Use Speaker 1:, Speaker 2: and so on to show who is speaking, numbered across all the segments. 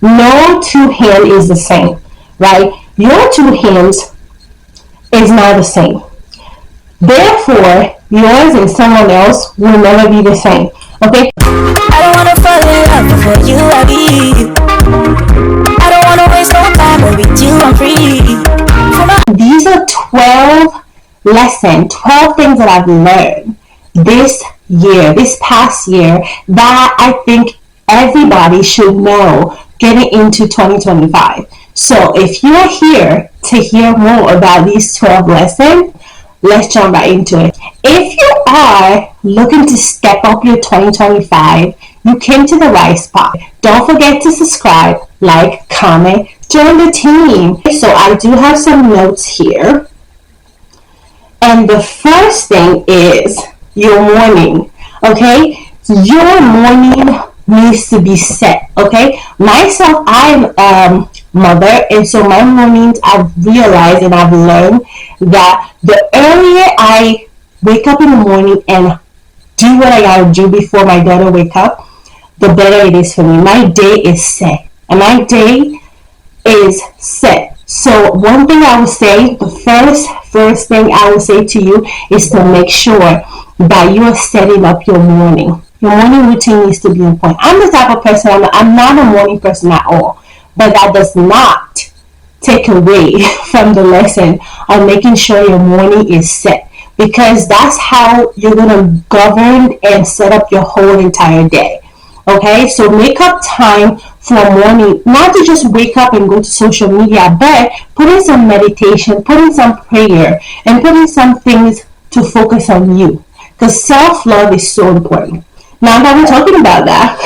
Speaker 1: No two hand is the same, right? Your two hands is not the same. Therefore, yours and someone else will never be the same. Okay?
Speaker 2: I don't wanna fall in love before you I leave. I don't wanna waste no time, but with you I'm free.
Speaker 1: These are 12 lessons, 12 things that I've learned this year, this past year, that I think everybody should know getting into 2025. So if you're here to hear more about these 12 lessons, let's jump right into it. If you are looking to step up your 2025, you came to the right spot. Don't forget to subscribe, like, comment, join the team. So I do have some notes here. And the first thing is your morning, okay? Your morning needs to be set, okay? Myself, I'm mother, and so my mornings, I've realized and I've learned that the earlier I wake up in the morning and do what I gotta do before my daughter wake up, the better it is for me. My day is set, and my day is set. So one thing I would say, the first thing I would say to you is to make sure that you are setting up your morning. Your morning routine needs to be on point. I'm the type of person, I'm not a morning person at all. But that does not take away from the lesson of making sure your morning is set, because that's how you're going to govern and set up your whole entire day. Okay, so make up time for morning, not to just wake up and go to social media, but put in some meditation, put in some prayer, and put in some things to focus on you, because self-love is so important. Now that we're talking about that,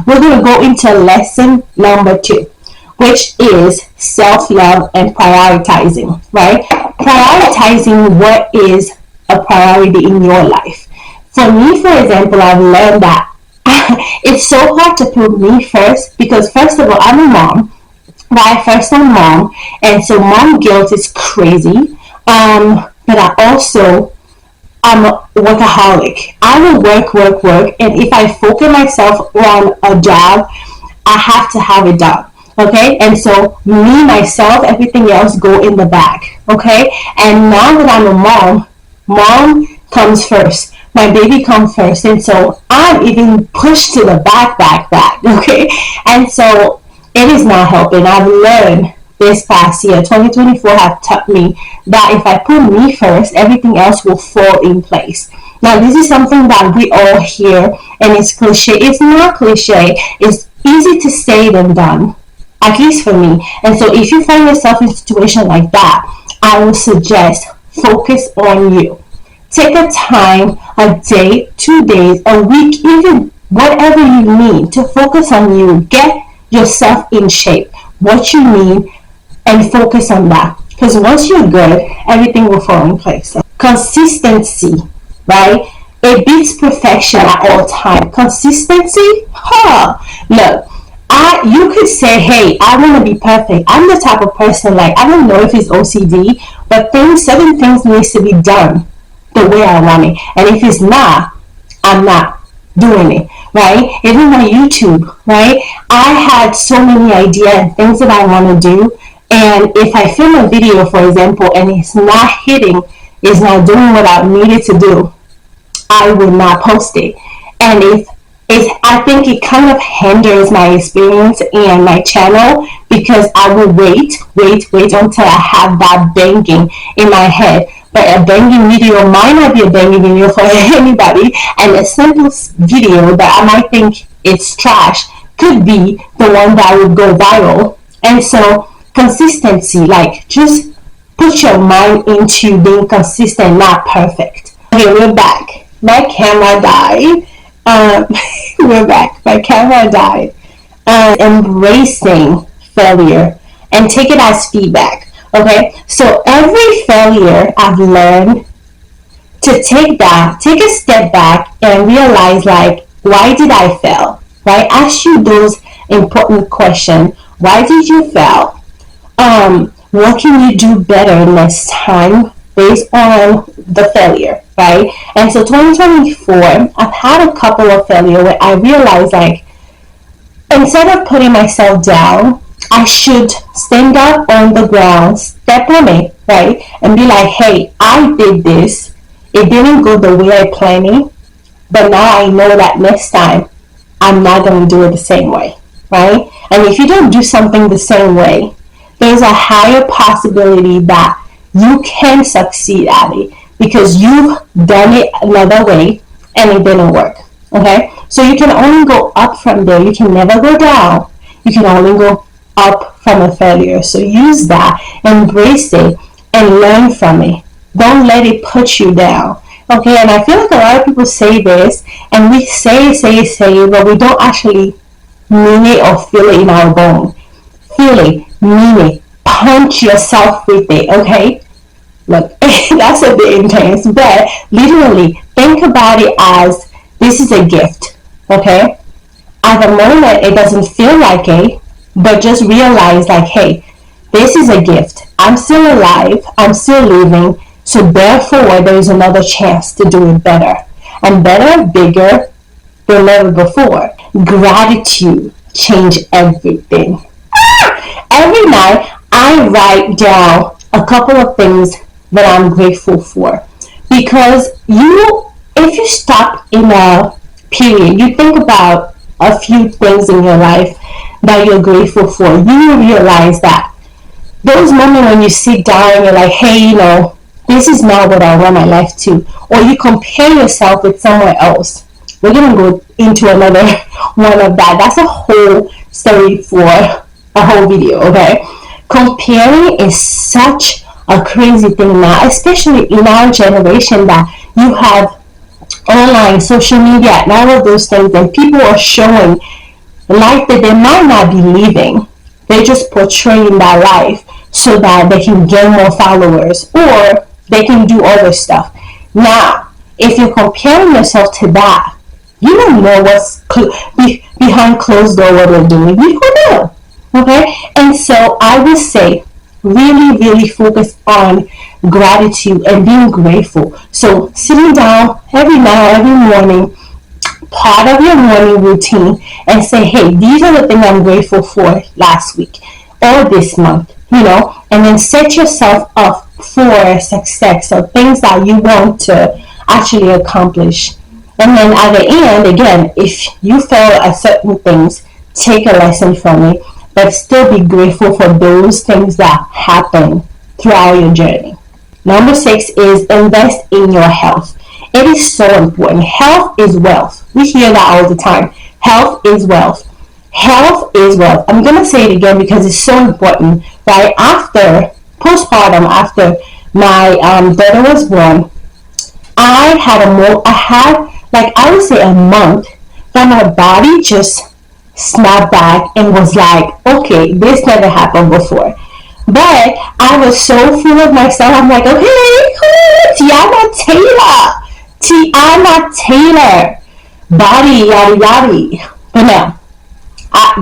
Speaker 1: we're going to go into lesson number 2, which is self-love and prioritizing, right? Prioritizing what is a priority in your life. For me, for example, I've learned that it's so hard to put me first, because first of all, I'm a mom, right? First-time mom, and so mom guilt is crazy. But I'm a workaholic. I will work, and if I focus myself on a job, I have to have it done. Okay, and so me, myself, everything else go in the back. Okay, and now that I'm a mom comes first. My baby comes first, and so I'm even pushed to the back. Okay, and so it is not helping. I've learned this past year, 2024, have taught me that if I put me first, everything else will fall in place. Now, this is something that we all hear, and it's cliche. It's not cliche. It's easy to say than done, at least for me. And so if you find yourself in a situation like that, I would suggest focus on you. Take a time, a day, 2 days, a week, even whatever you need to focus on you. Get yourself in shape, what you need, and focus on that. Because once you're good, everything will fall in place. Consistency, right? It beats perfection at all times. Consistency, look, you could say, hey, I want to be perfect. I'm the type of person, like, I don't know if it's OCD, but certain things needs to be done the way I want it. And if it's not, I'm not doing it, right? Even my YouTube, right? I had so many ideas and things that I want to do. And if I film a video, for example, and it's not hitting, it's not doing what I needed to do, I will not post it. And I think it kind of hinders my experience and my channel, because I will wait until I have that banging in my head. But a banging video might not be a banging video for anybody, and a simple video that I might think it's trash could be the one that would go viral. And so consistency, like, just put your mind into being consistent, not perfect. Okay, we're back. My camera died. We're back. My camera died. Embracing failure and take it as feedback. Okay, so every failure I've learned to take a step back and realize, like, why did I fail? Right? Ask you those important questions. Why did you fail? What can you do better next time based on the failure, right? And so 2024, I've had a couple of failures where I realized, like, Instead of putting myself down, I should stand up on the ground, step on it, right? And be like, hey, I did this. It didn't go the way I planned it, but now I know that next time I'm not going to do it the same way, right? And if you don't do something the same way, there's a higher possibility that you can succeed at it because you've done it another way and it didn't work. Okay? So you can only go up from there. You can never go down. You can only go up from a failure. So use that, embrace it, and learn from it. Don't let it put you down. Okay, and I feel like a lot of people say this, and we say, but we don't actually mean it or feel it in our bone. Feel it, mean it, punch yourself with it, okay? Look, that's a bit intense, but literally think about it as this is a gift, okay? At the moment, it doesn't feel like it, but just realize like, hey, this is a gift. I'm still alive, I'm still living, so therefore there is another chance to do it better. And better, bigger than ever before. Gratitude change everything. Every night I write down a couple of things that I'm grateful for. Because if you stop in a period, you think about a few things in your life that you're grateful for, you will realize that those moments when you sit down and you're like, hey, this is not what I want my life to, or you compare yourself with someone else. We're going to go into another one of that. That's a whole story for a whole video, okay? Comparing is such a crazy thing now, especially in our generation, that you have online, social media, and all of those things, and people are showing life that they might not be living. They're just portraying that life so that they can gain more followers or they can do other stuff. Now, if you're comparing yourself to that, you don't know what's behind closed door, what they're doing. You don't know. Okay? And so I would say, really, really focus on gratitude and being grateful. So sitting down every night, every morning, part of your morning routine, and say, hey, these are the things I'm grateful for last week or this month, and then set yourself up for success or things that you want to actually accomplish. And then at the end, again, if you fail at certain things, take a lesson from it, but still be grateful for those things that happen throughout your journey. Number 6 is invest in your health. It is so important. Health is wealth. We hear that all the time. Health is wealth. Health is wealth. I'm going to say it again because it's so important. Right after postpartum, after my daughter was born, I had I would say a month that my body just snapped back and was like, okay, this never happened before. But I was so full of myself. I'm like, okay, Tiana Taylor, body, yada yada. But no,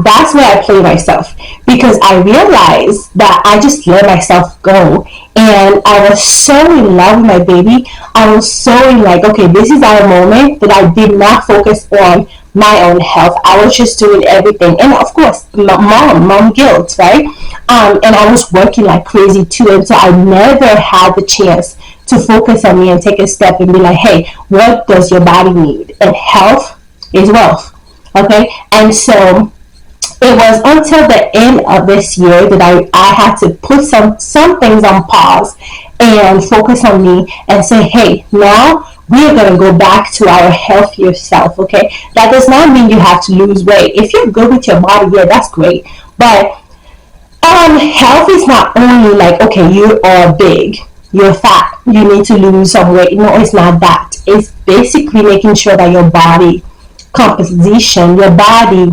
Speaker 1: that's where I play myself, because I realized that I just let myself go, and I was so in love with my baby. I was so in like, okay, this is our moment, that I did not focus on my own health. I was just doing everything, and of course, mom guilt, right? And I was working like crazy too, and so I never had the chance to focus on me and take a step and be like, hey, what does your body need? And health is wealth, okay? And so it was until the end of this year that I had to put some things on pause and focus on me and say, hey, now we are going to go back to our healthier self, okay? That does not mean you have to lose weight. If you're good with your body, yeah, that's great. But health is not only like, okay, you are big, you're fat, you need to lose some weight. No, it's not that. It's basically making sure that your body composition, your body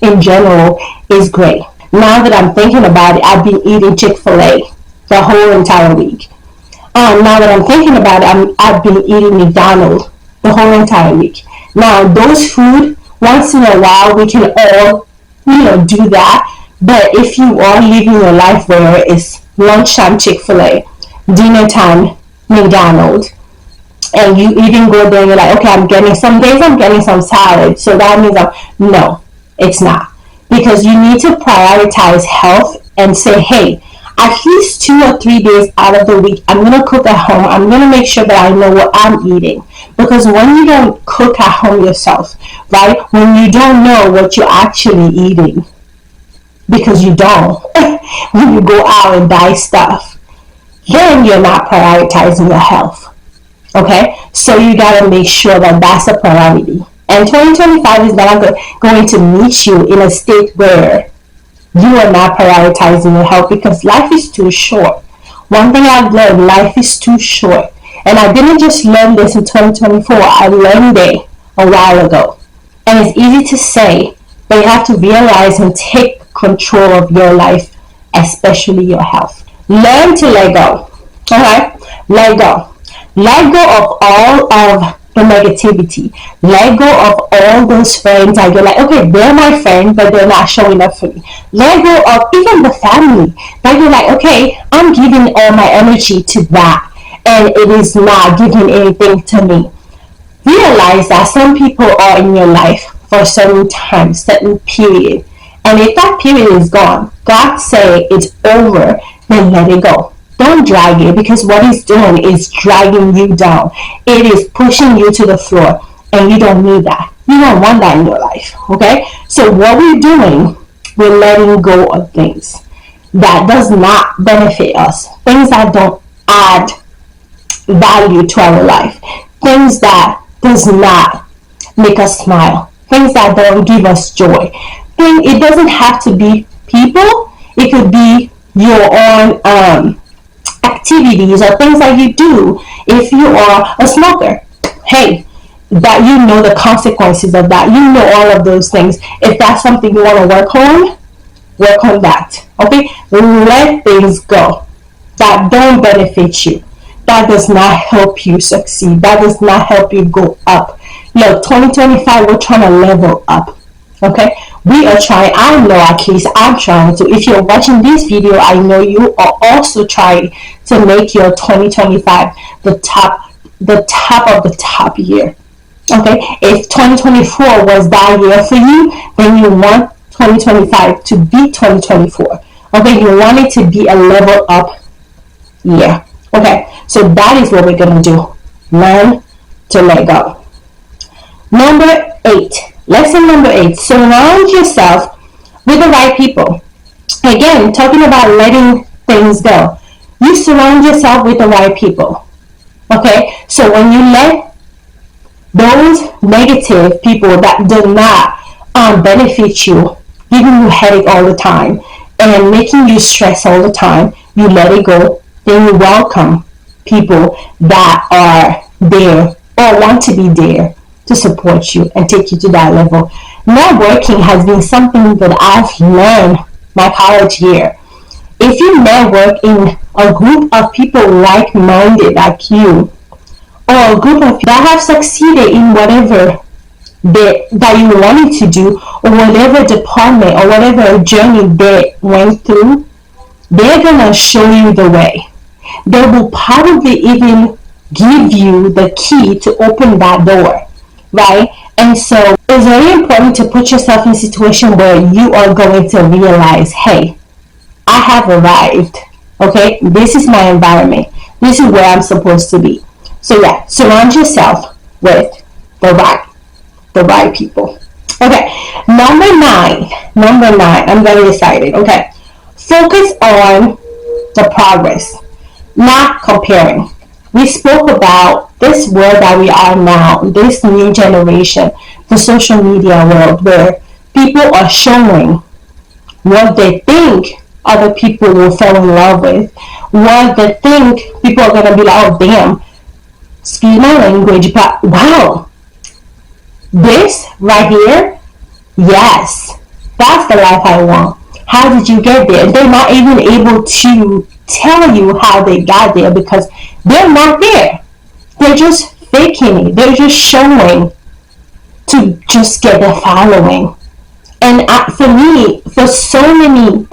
Speaker 1: in general is great. Now that I'm thinking about it, I've been eating Chick-fil-A the whole entire week. Now that I'm thinking about it, I've been eating McDonald's the whole entire week. Now, those food, once in a while, we can all, do that. But if you are living your life where it's lunchtime Chick-fil-A, dinner time McDonald's, and you even go there and you're like, okay, some days I'm getting some salad, so that means no, it's not. because you need to prioritize health and say, hey, at least 2 or 3 days out of the week, I'm going to cook at home. I'm going to make sure that I know what I'm eating. Because when you don't cook at home yourself, right, when you don't know what you're actually eating, because you don't, when you go out and buy stuff, then you're not prioritizing your health. Okay, so you gotta make sure that that's a priority. And 2025 is not going to meet you in a state where you are not prioritizing your health, because life is too short. One thing I've learned, life is too short. And I didn't just learn this in 2024, I learned it a while ago. And it's easy to say, but you have to realize and take control of your life, especially your health. Learn to let go. Alright? Let go. Let go of all of the negativity. Let go of all those friends that you're like, okay, they're my friend, but they're not showing up for me. Let go of even the family that you're like, okay, I'm giving all my energy to that, and it is not giving anything to me. Realize that some people are in your life for a certain time, certain period, and if that period is gone, God say it's over, then let it go. Don't drag it, because what it's doing is dragging you down. It is pushing you to the floor, and you don't need that. You don't want that in your life, okay? So what we're doing, we're letting go of things that does not benefit us, things that don't add value to our life, things that does not make us smile, things that don't give us joy. It doesn't have to be people. It could be your own activities or things that you do. If you are a smoker, hey, that you know the consequences of that. You know all of those things. If that's something you want to work on that. Okay? Let things go that don't benefit you. That does not help you succeed. That does not help you go up. Look, 2025, we're trying to level up. Okay? We are trying. I know, at least I'm trying to. If you're watching this video, I know you are also trying to make your 2025 the top of the top year. Okay? If 2024 was that year for you, then you want 2025 to be 2024. Okay? You want it to be a level up year. Okay? So that is what we're going to do. Learn to let go. Number 8. Lesson number 8. Surround yourself with the right people. Again, talking about letting things go. You surround yourself with the right people. Okay? So when you let those negative people that do not benefit you, giving you headache all the time, and making you stress all the time, you let it go. Then you welcome people that are there or want to be there to support you and take you to that level. Networking has been something that I've learned my college year. If you network in a group of people like-minded like you, or a group of people that have succeeded in whatever that you wanted to do, or whatever department or whatever journey they went through, they're gonna show you the way. They will probably even give you the key to open that door, right? And so it's very important to put yourself in a situation where you are going to realize, hey, I have arrived. Okay, this is my environment. This is where I'm supposed to be. So yeah, surround yourself with the right people. Okay, number nine. I'm very excited. Okay, focus on the progress, not comparing. We spoke about this world that we are now, this new generation, the social media world, where people are showing what they think other people will fall in love with, what they think people are going to be like, oh damn, excuse my language, but wow, this right here, yes, that's the life I want. How did you get there? They're not even able to tell you how they got there because they're not there. They're just faking it. They're just showing to just get their following. And for me, for so many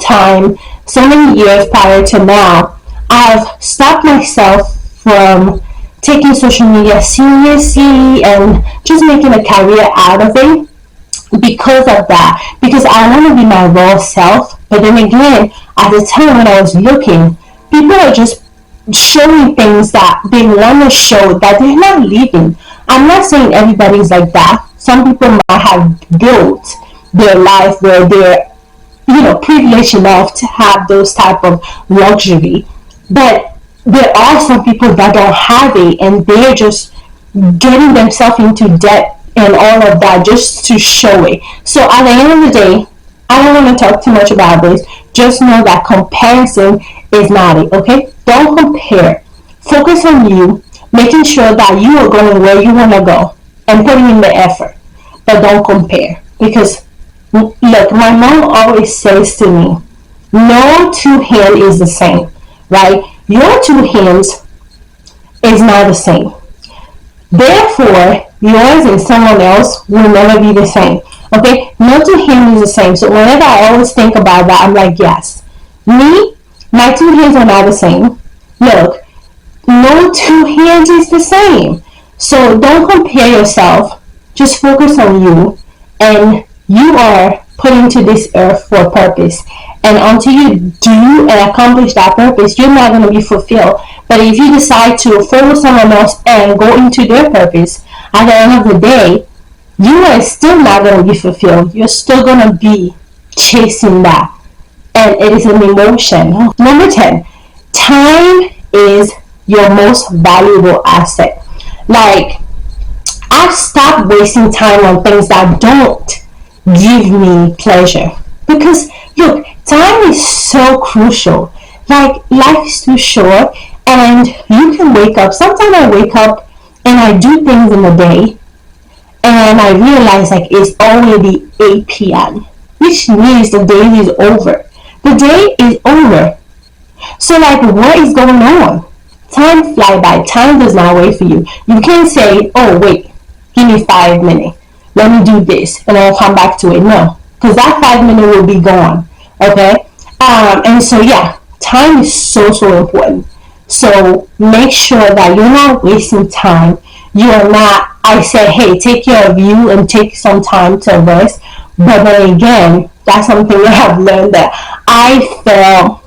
Speaker 1: years prior to now, I've stopped myself from taking social media seriously and just making a career out of it. because of that, because I want to be my raw self. But then again, at the time when I was looking, people are just showing things that they want to show that they're not living. I'm not saying everybody's like that. Some people might have built their life where they're, privileged enough to have those type of luxury. But there are some people that don't have it, and they're just getting themselves into debt and all of that just to show it. So at the end of the day, I don't want to talk too much about this. Just know that comparison is not it, okay? Don't compare. Focus on you, making sure that you are going where you want to go and putting in the effort. But don't compare. Because, look, my mom always says to me, no two hands is the same, right? Your two hands is not the same. Therefore, yours and someone else will never be the same. Okay? No two hands is the same. So whenever I always think about that, I'm like, yes. Me, my two hands are not the same. Look, no two hands is the same. So don't compare yourself. Just focus on you. And you are put into this earth for a purpose. And until you do and accomplish that purpose, you're not going to be fulfilled. But if you decide to follow someone else and go into their purpose, at the end of the day, you are still not going to be fulfilled. You're still going to be chasing that. And it is an emotion. Number 10, time is your most valuable asset. Like, I've stopped wasting time on things that don't give me pleasure. Because, look, time is so crucial. Like, life is too short, and you can wake up. Sometimes I wake up and I do things in the day, and I realize like it's already 8 p.m., which means the day is over. The day is over. So like, what is going on? Time fly by. Time does not wait for you. You can't say, oh wait, give me 5 minutes. Let me do this, and I'll come back to it. No, because that 5 minutes will be gone. Okay. And so yeah, time is so important. So make sure that you're not wasting time. You are not, I said, hey, take care of you and take some time to rest. But then again, that's something that I've learned, that I felt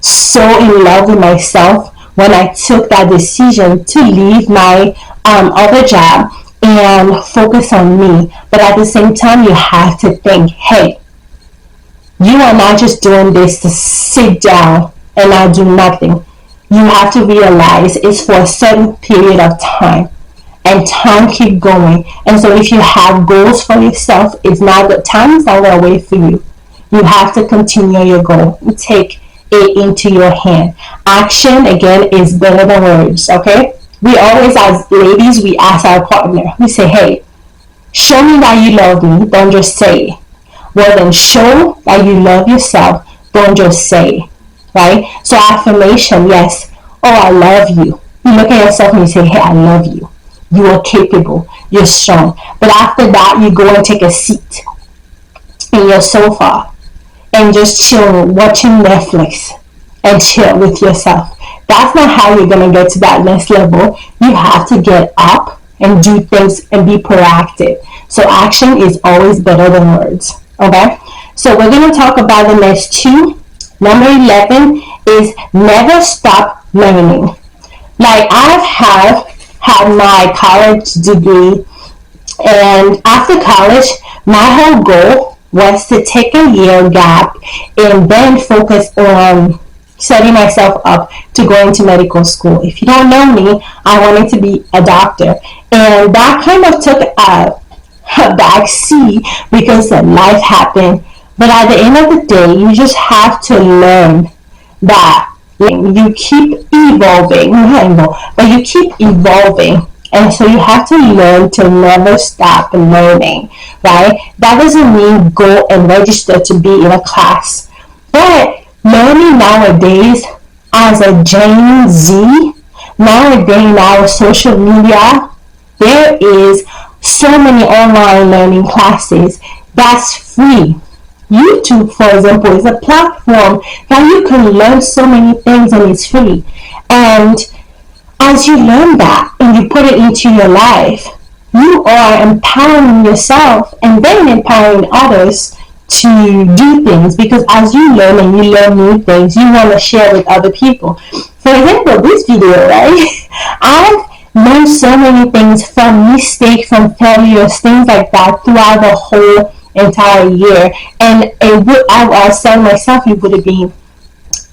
Speaker 1: so in love with myself when I took that decision to leave my other job and focus on me. But at the same time, you have to think, hey, you are not just doing this to sit down and not do nothing. You have to realize it's for a certain period of time, and time keep going. And so if you have goals for yourself, it's not the time is not going to wait for you. You have to continue your goal and take it into your hand. Action, again, is better than words. Okay, we always, as ladies, we ask our partner, we say, hey, show me that you love me, don't just say it. Well, then show that you love yourself, don't just say it. Right? So affirmation, yes. Oh, I love you. You look at yourself and you say, hey, I love you. You are capable. You're strong. But after that, you go and take a seat in your sofa and just chill, watching Netflix and chill with yourself. That's not how you're going to get to that next level. You have to get up and do things and be proactive. So action is always better than words. Okay? So we're going to talk about the next two. Number 11 is never stop learning. Like, I have had my college degree, and after college, my whole goal was to take a year gap and then focus on setting myself up to go into medical school. If you don't know me, I wanted to be a doctor, and that kind of took a back seat because life happened. But at the end of the day, you just have to learn that you keep evolving, but you keep evolving. And so you have to learn to never stop learning, right? That doesn't mean go and register to be in a class. But learning nowadays, as a Gen Z, nowadays in our social media, there is so many online learning classes that's free. YouTube, for example, is a platform that you can learn so many things, and it's free. And as you learn that and you put it into your life, you are empowering yourself and then empowering others to do things, because as you learn and you learn new things, you want to share with other people. For example, this video, right? I've learned so many things from mistakes, from failures, things like that throughout the whole entire year. And I was telling myself it would have been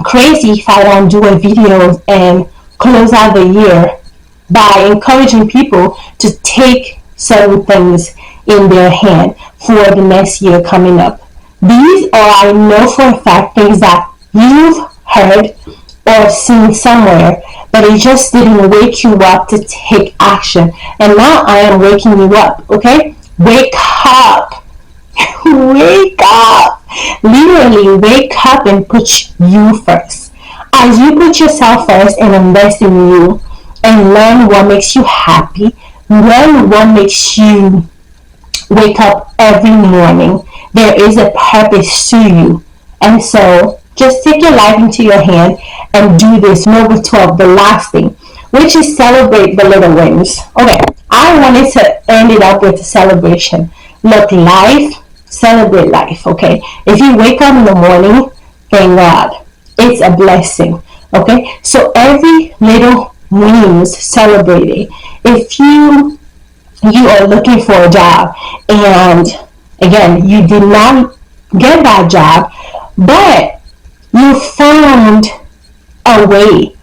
Speaker 1: crazy if I don't do a video and close out the year by encouraging people to take certain things in their hand for the next year coming up. These are, I know for a fact, things that you've heard or seen somewhere, but it just didn't wake you up to take action. And now I am waking you up, okay? Wake up. Wake up. Literally wake up and put you first. As you put yourself first and invest in you and learn what makes you happy, learn what makes you wake up every morning, there is a purpose to you. And so just take your life into your hand and do this. Number 12, the last thing, which is celebrate the little wins. Okay, I wanted to end it up with a celebration. Look, celebrate life, okay? If you wake up in the morning, thank God. It's a blessing, okay? So every little wins, celebrate it. If you are looking for a job and again you did not get that job, but you found a way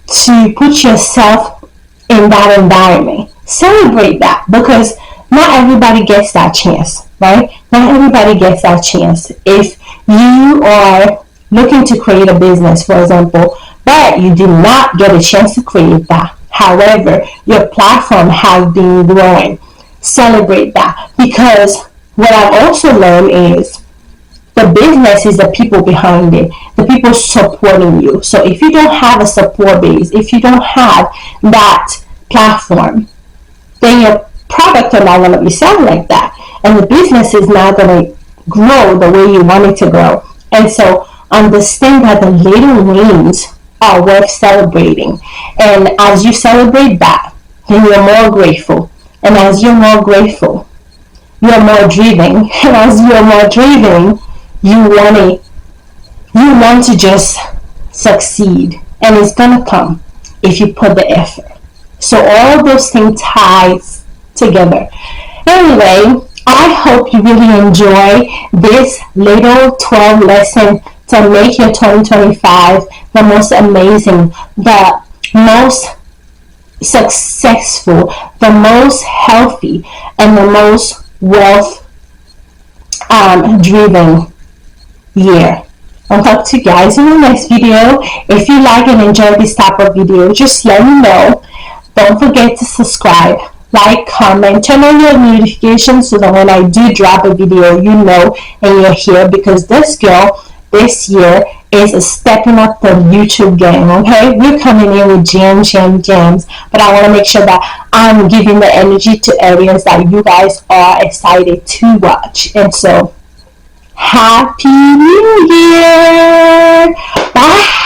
Speaker 1: to put yourself in that environment, celebrate that, because not everybody gets that chance, right? Not everybody gets that chance. If you are looking to create a business, for example, but you did not get a chance to create that, however, your platform has been growing, celebrate that. Because what I've also learned is the business is the people behind it, the people supporting you. So if you don't have a support base, if you don't have that platform, then your product are not going to be selling like that, and the business is not going to grow the way you want it to grow. And so understand that the little wins are worth celebrating, and as you celebrate that, then you're more grateful, and as you're more grateful, you're more driven, and as you're more driven, you want to just succeed, and it's gonna come if you put the effort. So all those things ties together. Anyway, I hope you really enjoy this little 12 lesson to make your 2025 the most amazing, the most successful, the most healthy, and the most wealth driven year. I'll talk to you guys in the next video. If you like and enjoy this type of video, just let me know. Don't forget to subscribe, like, comment, turn on your notifications so that when I do drop a video, you know and you're here, because this girl this year is stepping up the YouTube game, okay? We're coming in with gems, but I want to make sure that I'm giving the energy to areas that you guys are excited to watch. And so, Happy New Year! Bye!